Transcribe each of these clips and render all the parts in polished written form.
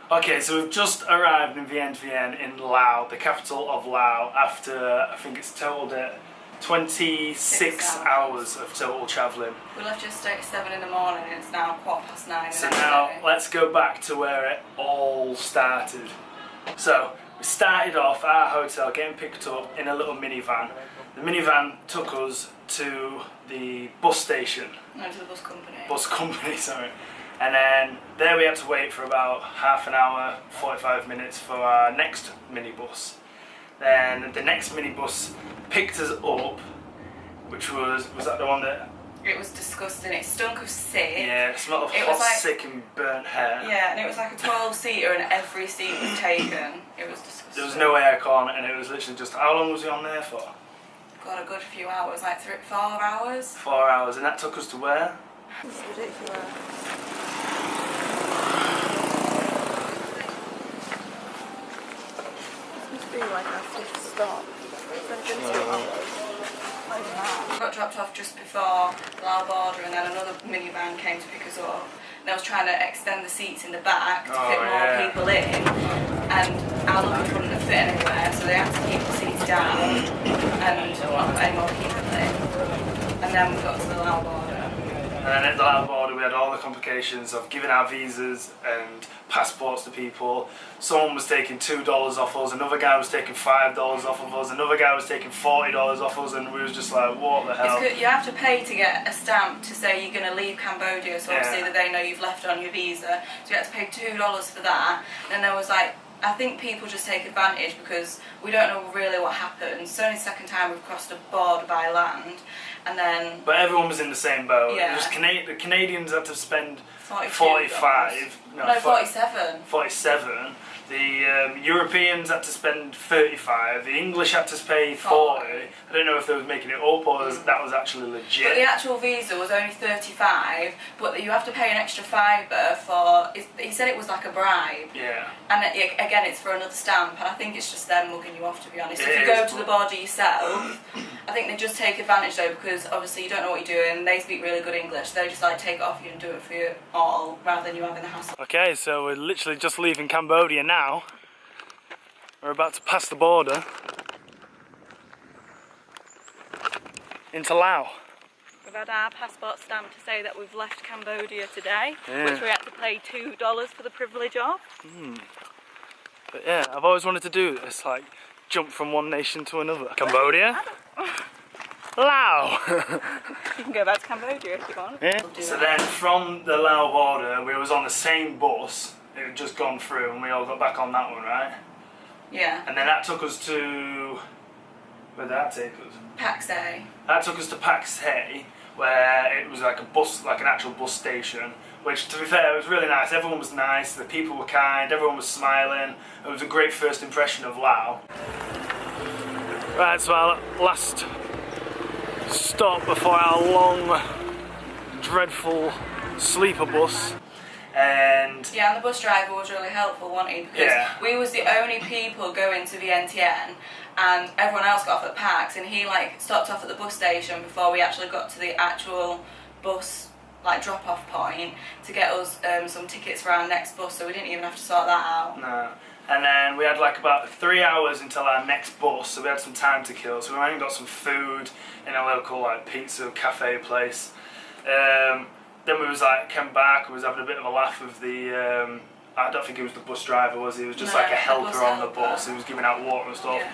Okay, so we've just arrived in Vientiane in Laos, the capital of Laos, after I think it's totaled at 26 hours of total travelling. We left yesterday at 7 in the morning and it's now 9:15. So now let's go back to where it all started. So we started off at our hotel getting picked up in a little minivan. The minivan took us to the bus station. No, to the bus company. Bus company, sorry. And then there we had to wait for about half an hour, 45 minutes for our next minibus. Then the next minibus picked us up, which was that the one that... It was disgusting, it stunk of sick. Yeah, it smelled of hot, sick and burnt hair. Yeah, and it was like a 12-seater and every seat was taken. It was disgusting. There was no aircon and it was literally just... How long was we on there for? God, a good few hours, like 4 hours. 4 hours, and that took us to where? It's ridiculous. Be like our fifth stop. We got dropped off just before the Laos border and then another minivan came to pick us up. And I was trying to extend the seats in the back to fit more people in, and our luggage wouldn't have fit anywhere, so they had to keep the seats down and not put any more people in. And then we got to the Laos border. And then at the Laos border we had all the complications of giving our visas and passports to people. Someone was taking $2 off us, another guy was taking $5 off of us, another guy was taking $40 off us, and we was just like, what the hell? It's good. You have to pay to get a stamp to say you're going to leave Cambodia, so obviously that they know you've left on your visa. So you had to pay $2 for that. And there was like, I think people just take advantage because we don't know really what happened. It's only the second time we've crossed a border by land. And then... But everyone was in the same boat. Yeah. It was the Canadians had to spend 45. No, 47. 47. The Europeans had to spend 35. The English had to pay 40. I don't know if they was making it up or that was actually legit. But the actual visa was only 35, but you have to pay an extra $5 for... He said it was like a bribe. Yeah. And again, it's for another stamp, and I think it's just them mugging you off, to be honest. It if you is, go to the border yourself, I think they just take advantage though, because obviously you don't know what you're doing, they speak really good English, so they just like take it off you and do it for you all, rather than you having the hassle. Okay, so we're literally just leaving Cambodia now. We're about to pass the border into Laos. We've had our passport stamp to say that we've left Cambodia today, which we had to pay $2 for the privilege of. But yeah, I've always wanted to do this, like jump from one nation to another. Cambodia, Laos. You can go back to Cambodia if you want. Yeah. So then from the Laos border, we was on the same bus. It had just gone through, and we all got back on that one, right? Yeah. And then that took us to... Where did that take us? Paksay. That took us to Paksay, where it was like a bus, like an actual bus station, which, to be fair, it was really nice. Everyone was nice, the people were kind, everyone was smiling. It was a great first impression of Laos. Right, so our last stop before our long, dreadful sleeper bus. And yeah, and the bus driver was really helpful, wasn't he? Because we was the only people going to Vientiane, and everyone else got off at Pax, and he like stopped off at the bus station before we actually got to the actual bus like drop-off point to get us some tickets for our next bus, so we didn't even have to sort that out. No. And then we had like about 3 hours until our next bus, so we had some time to kill. So we went and got some food in a local like pizza cafe place. Then we was like, came back, we was having a bit of a laugh with the, I don't think he was the bus driver, was he? He was just like a helper on the bus, he was giving out water and stuff. Yeah.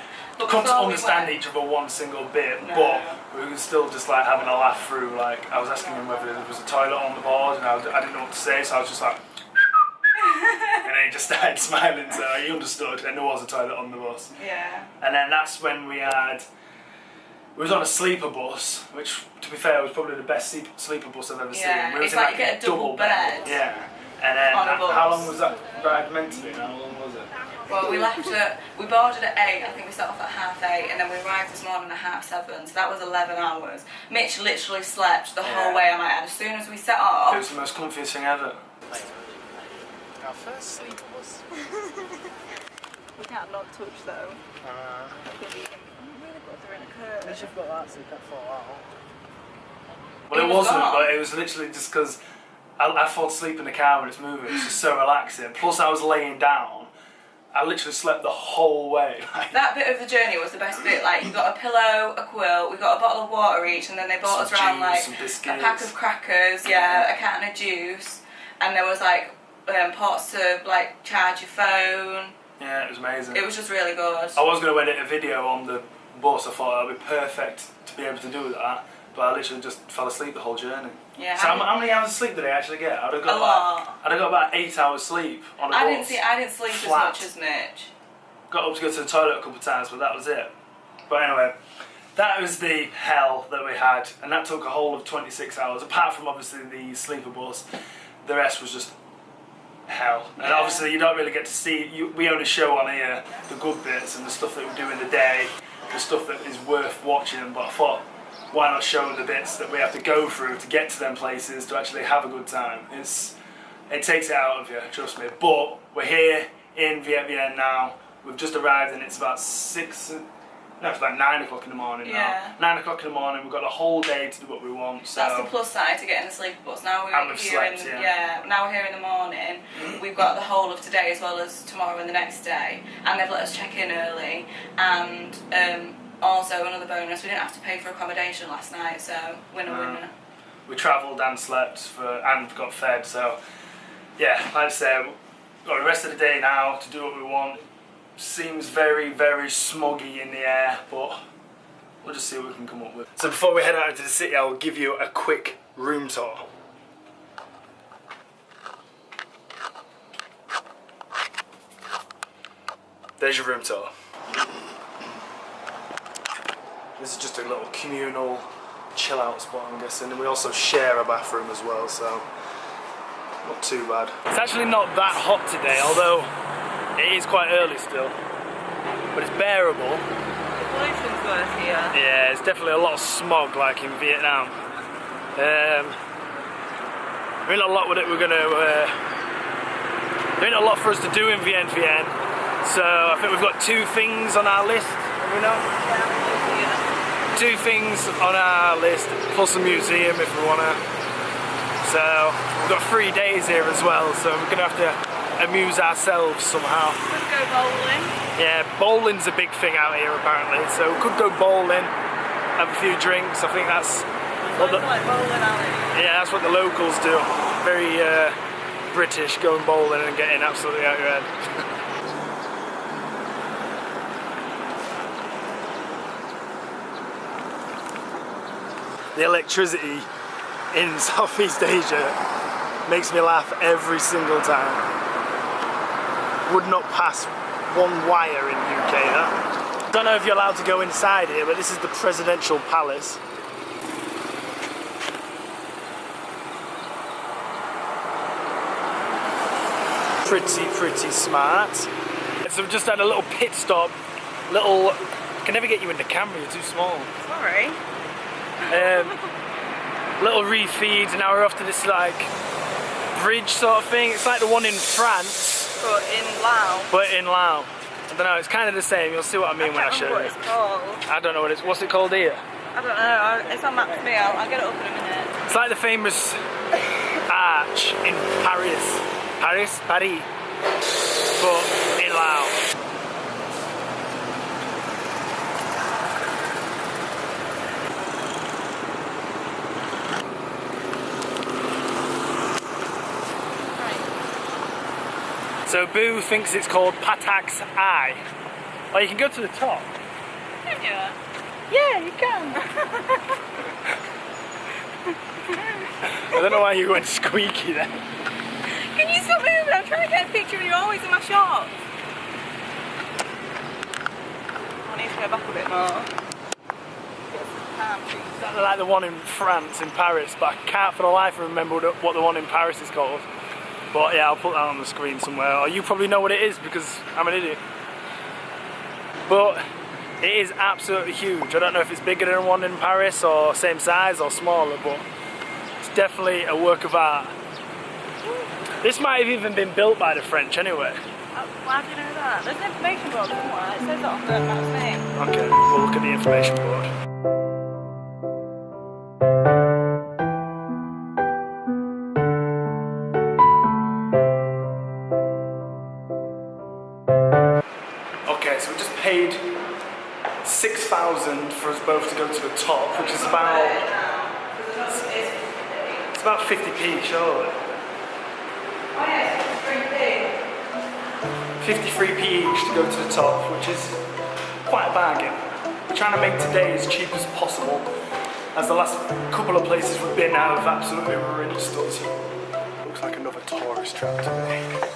Couldn't understand each other one single bit, but we were still just like having a laugh through, like, I was asking him whether there was a toilet on the board, and I didn't know what to say, so I was just like, and then he just started smiling, so he understood, and there was a toilet on the bus. Yeah. And then that's when we was on a sleeper bus, which, to be fair, was probably the best sleeper bus I've ever seen. We was it's in like you get a double bed. Yeah. And then, how long was that ride meant to be? How long was it? Well, we boarded at 8, I think we set off at 8:30, and then we arrived this morning at 7:30, so that was 11 hours. Mitch literally slept the whole way, I might add. As soon as we set off... It was the most comfiest thing ever. Our first sleeper bus. We can't not touch though. At least you've got that so you can't fall out. Well, it wasn't, but it was literally just because I fall asleep in the car when it's moving. It's just so relaxing. Plus, I was laying down. I literally slept the whole way. That bit of the journey was the best bit. Like, you got a pillow, a quilt, we got a bottle of water each, and then they bought us around like a pack of crackers, a carton of juice, and there was like pots to like charge your phone. Yeah, it was amazing. It was just really good. I was going to edit a video on the bus. I thought that would be perfect to be able to do that, but I literally just fell asleep the whole journey. Yeah. So how many hours of sleep did I actually get? I'd have got a lot. I'd have got about 8 hours sleep on a bus. I didn't sleep Flat. as much as Mitch. Got up to go to the toilet a couple of times, but that was it. But anyway, that was the hell that we had, and that took a whole of 26 hours. Apart from obviously the sleeper bus, the rest was just hell. And obviously you don't really get to see. We only show on here the good bits and the stuff that we do in the day, the stuff that is worth watching. But I thought, why not show the bits that we have to go through to get to them places to actually have a good time? It takes it out of you, trust me. But we're here in Vientiane now. We've just arrived and it's about it's about 9 o'clock in the morning now. 9 o'clock in the morning, we've got the whole day to do what we want. So. That's the plus side to getting the sleeper bus. Now now we're here in the morning. We've got the whole of today as well as tomorrow and the next day. And they've let us check in early. And also another bonus, we didn't have to pay for accommodation last night, so winner. We travelled and slept and got fed, so yeah, like I say, we've got the rest of the day now to do what we want. Seems very, very smoggy in the air, but we'll just see what we can come up with. So before we head out into the city, I'll give you a quick room tour. There's your room tour. This is just a little communal chill out spot, I'm guessing, and we also share a bathroom as well, so not too bad. It's actually not that hot today, although it is quite early still, but it's bearable. The pollution's worse here. Yeah, it's definitely a lot of smog like in Vietnam. There ain't a lot with it. There ain't a lot for us to do in Vientiane, so I think we've got 2 things on our list. Have we not? Yeah, 2 things on our list, plus a museum if we wanna. So we've got 3 days here as well, so we're gonna have to amuse ourselves somehow. Could go bowling. Yeah, bowling's a big thing out here apparently, so we could go bowling, have a few drinks. I think that's what like bowling alley. yeah, that's what the locals do. Very British, going bowling and getting absolutely out your head. The electricity in Southeast Asia makes me laugh every single time. Would not pass one wire in UK, that. Don't know if you're allowed to go inside here, but this is the presidential palace. Pretty smart. So we've just had a little pit stop. I can never get you in the camera, you're too small. Sorry. Little refeed, and now we're off to this like bridge sort of thing. It's like the one in France. But in Laos. But in Laos. I don't know, it's kind of the same. You'll see what I mean when I show you. What it's called. I don't know what's it called here? I don't know. It's on maps for me. I'll get it up in a minute. It's like the famous arch in Paris. Paris? But in Laos. So Boo thinks it's called Patak's Eye. Or you can go to the top. Can you? Yeah, you can. I don't know why you went squeaky then. Can you stop moving? I'm trying to get a picture and you're always in my shot. I need to go back a bit more. That's like the one in France, in Paris, but I can't for the life of me remember what the one in Paris is called. But yeah, I'll put that on the screen somewhere. Or you probably know what it is because I'm an idiot. But it is absolutely huge. I don't know if it's bigger than one in Paris or same size or smaller, but it's definitely a work of art. This might have even been built by the French anyway. Why do you know that? There's an information board somewhere. It says that on the maps thing. Okay, we'll look at the information board. 6,000 for us both to go to the top, which is about, it's about 50p, surely. 53p each to go to the top, which is quite a bargain. We're trying to make today as cheap as possible, as the last couple of places we've been have absolutely rinsed us. Looks like another tourist trap today.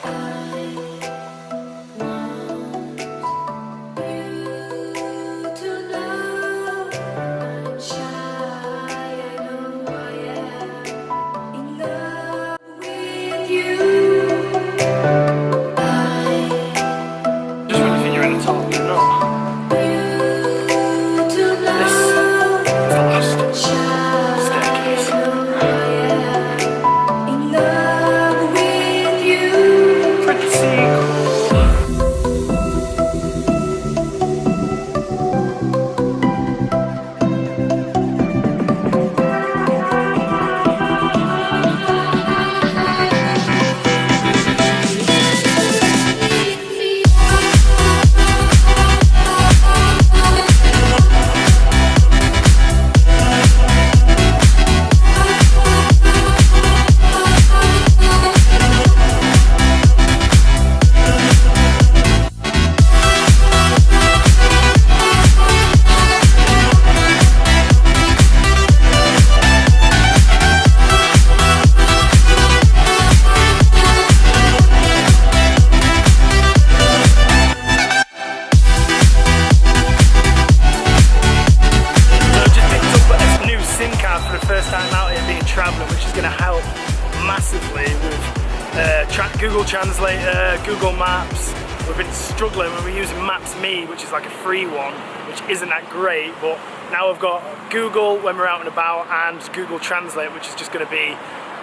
Google Translator, Google Maps. We've been struggling. We were using Maps.me, which is like a free one, which isn't that great, but now we've got Google when we're out and about and Google Translate, which is just going to be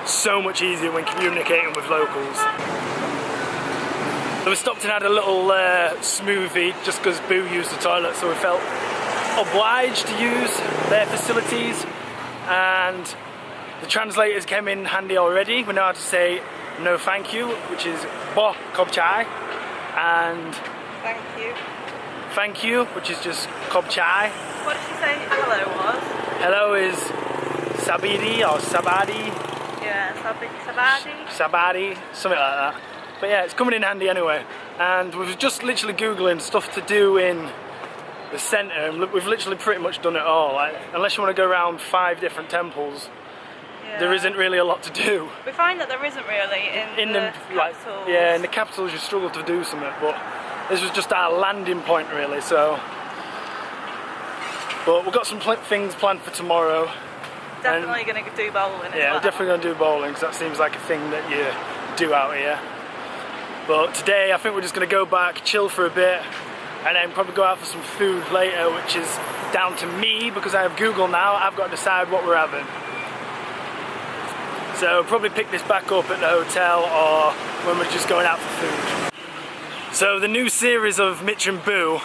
so much easier when communicating with locals. So we stopped and had a little smoothie just because Boo used the toilet, so we felt obliged to use their facilities, and the translators came in handy already. We know how to say no thank you, which is bo kob chai, and thank you, which is just kob chai. What did she say hello was? Hello is sabidi or sabadi. Yeah, sabadi. Sabadi, something like that. But yeah, it's coming in handy anyway. And we've just literally Googling stuff to do in the centre, and we've literally pretty much done it all. Like, unless you want to go around 5 different temples, there isn't really a lot to do. We find that there isn't really in the capitals. Yeah, in the capitals you struggle to do something, but this was just our landing point really, so. But we've got some things planned for tomorrow. Definitely going to do bowling as well. Yeah, definitely going to do bowling, because that seems like a thing that you do out here. But today I think we're just going to go back, chill for a bit, and then probably go out for some food later, which is down to me because I have Google now. I've got to decide what we're having. So probably pick this back up at the hotel or when we're just going out for food. So the new series of Mitch and Boo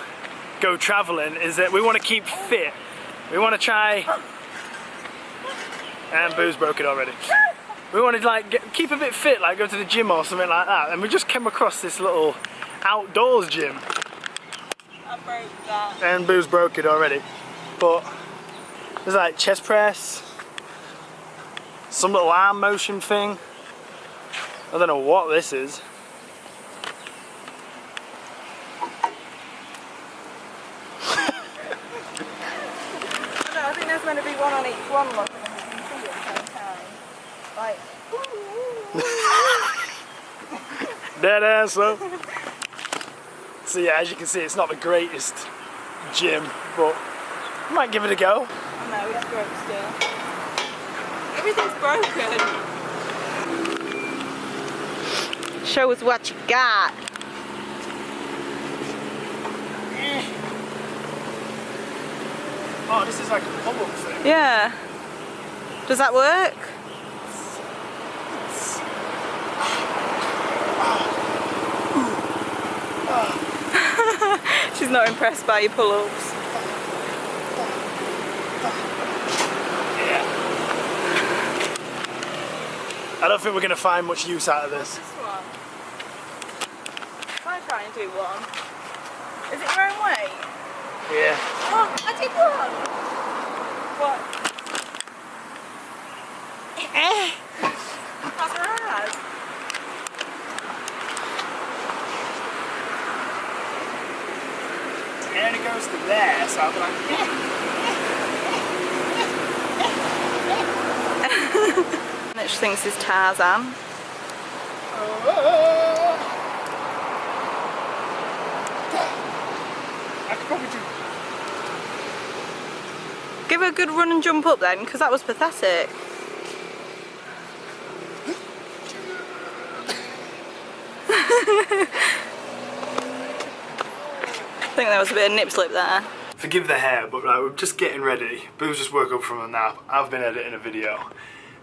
Go Travelling is that we want to keep fit. We want to try, and Boo's broke it already. We want to like keep a bit fit, like go to the gym or something like that. And we just came across this little outdoors gym. I broke that. And Boo's broke it already. But there's like chest press, some little arm motion thing. I don't know what this is. I think there's going to be one on each one, look, and then we can see it at the same time. Like, Dead ass, though. So yeah, as you can see, it's not the greatest gym, but I might give it a go. No, it's broke still. Everything's broken. Show us what you got. Oh, this is like a pull-up thing. Yeah. Does that work? She's not impressed by your pull-ups. Yeah. I don't think we're going to find much use out of this. This one. If I try and do one. Is it your own weight? Yeah. Oh, I did one. What? That's right. And it goes to there, so I'll be like, Mitch thinks he's Tarzan. I could probably do. Give her a good run and jump up then, because that was pathetic. I think there was a bit of nip slip there. Forgive the hair, but like, we're just getting ready. Boo's just woke up from a nap. I've been editing a video,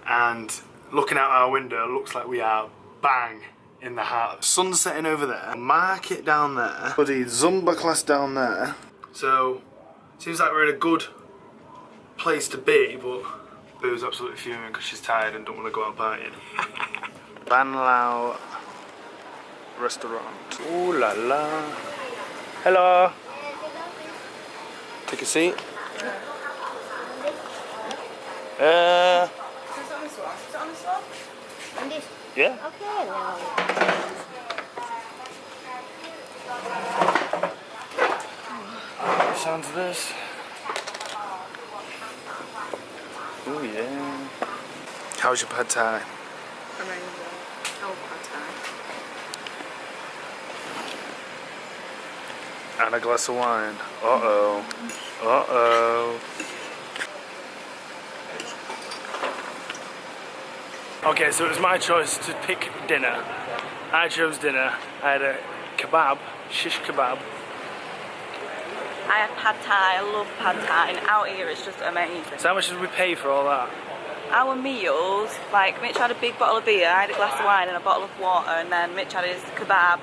and looking out our window, looks like we are bang in the heart. Sun's setting over there. Market down there. Bloody Zumba class down there. So, seems like we're in a good place to be, but Boo's absolutely fuming because she's tired and don't want to go out partying. Ban Lao restaurant. Ooh la la. Hello. Take a seat. Is it on this one? Is it on this one? On this? Yeah. Okay, now. Sounds of this. Oh yeah. How's your pad thai? Amazing. Oh, pad thai. And a glass of wine. Uh-oh. Uh-oh. Okay, so it was my choice to pick dinner. I chose dinner. I had a kebab, shish kebab. I had pad thai, I love pad thai, and out here it's just amazing. So how much did we pay for all that? Our meals, like Mitch had a big bottle of beer, I had a glass of wine and a bottle of water, and then Mitch had his kebab,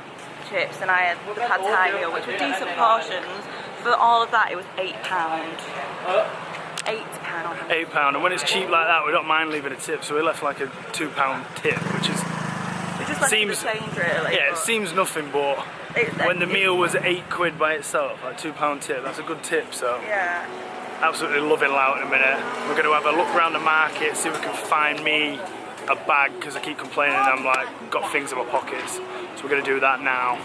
chips, and I had the pad thai meal, which were decent portions. For all of that, it was £8. £8. £8, and when it's cheap like that, we don't mind leaving a tip, so we left like a £2 tip, which is It just seems the change, really. yeah, it but seems nothing, but when the meal was £8 by itself, like £2 tip, that's a good tip. So yeah. absolutely loving Laos in a minute. We're going to have a look around the market, see if we can find me a bag, because I keep complaining I'm like got things in my pockets. So we're going to do that now.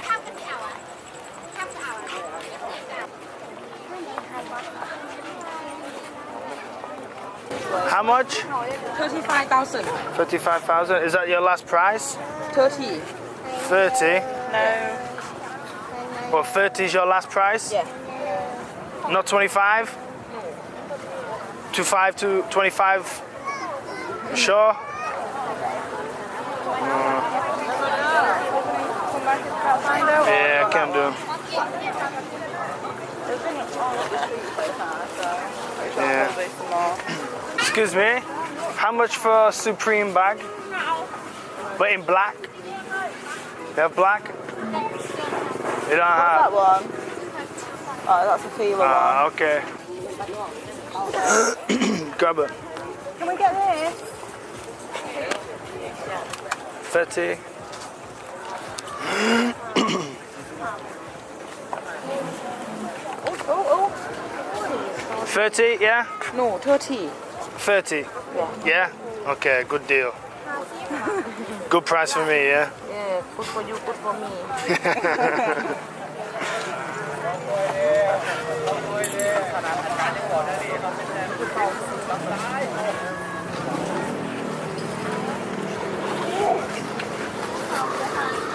How much? 35,000. 35,000. Is that your last price? 30. 30? No. Well, 30 is your last price? Yeah. Not 25? 25 to 25? Sure? Yeah, I can do. Yeah. Excuse me, how much for a Supreme bag? But in black? You have black? You don't have? That one? Oh, that's a feeler one. Ah, okay. Grab it. Can we get this? 30. Oh. 30, yeah? No, 30. 30? Yeah? Okay, good deal. Good price for me, yeah? Yeah, good for you, good for me.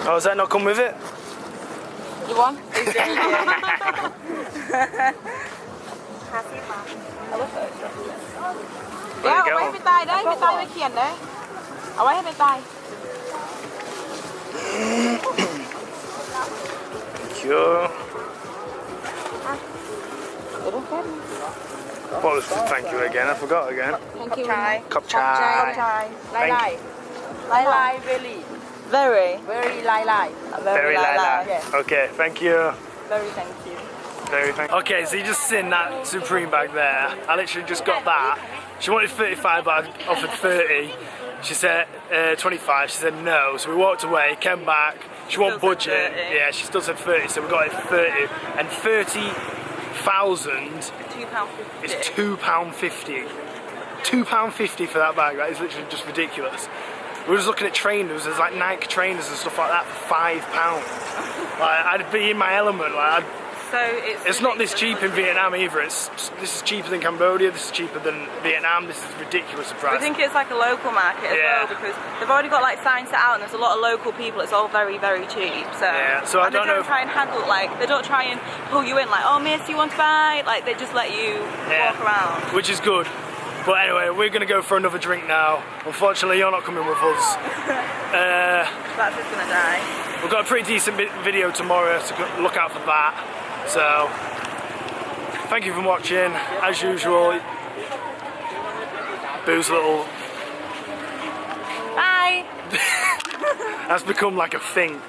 Oh, does that not come with it? You want? There you go. เอาไว้ให้พี่ตายได้พี่ตายไปเขียนได้เอาไว้ให้พี่ตาย Thank you. What was thank you again? I forgot again. Thank you. Kop chai. ลายลายลายลาย very Very. very ลายลาย Very lala. Okay, thank you. Very thank you. Very thank you. Okay, so you just seen that Supreme bag there. I literally just got that. She wanted 35, but I offered 30. She said 25. She said no. So we walked away, came back. She won't Still said budget. 30. Yeah, she still said 30. So we got it 30. And 30 1,000 £2.50. is £2.50. £2.50 for that bag. That is literally just ridiculous. We were just looking at trainers. There's like Nike trainers and stuff like that for £5. Like, I'd be in my element. Like, So it's not this cheap in Vietnam either. This is cheaper than Cambodia. This is cheaper than Vietnam. This is ridiculous I price. think it's like a local market as well, because they've already got like signs set out and there's a lot of local people. It's all very, very cheap. So so I and don't they know. don't try and haggle, like they don't try and pull you in like, oh miss, you want to buy? Like they just let you walk around. Which is good. But anyway, we're going to go for another drink now. Unfortunately, you're not coming with us. That's just gonna die. We've got a pretty decent video tomorrow, so look out for that. So, thank you for watching. As usual, Boo's little... Bye! That's become like a thing.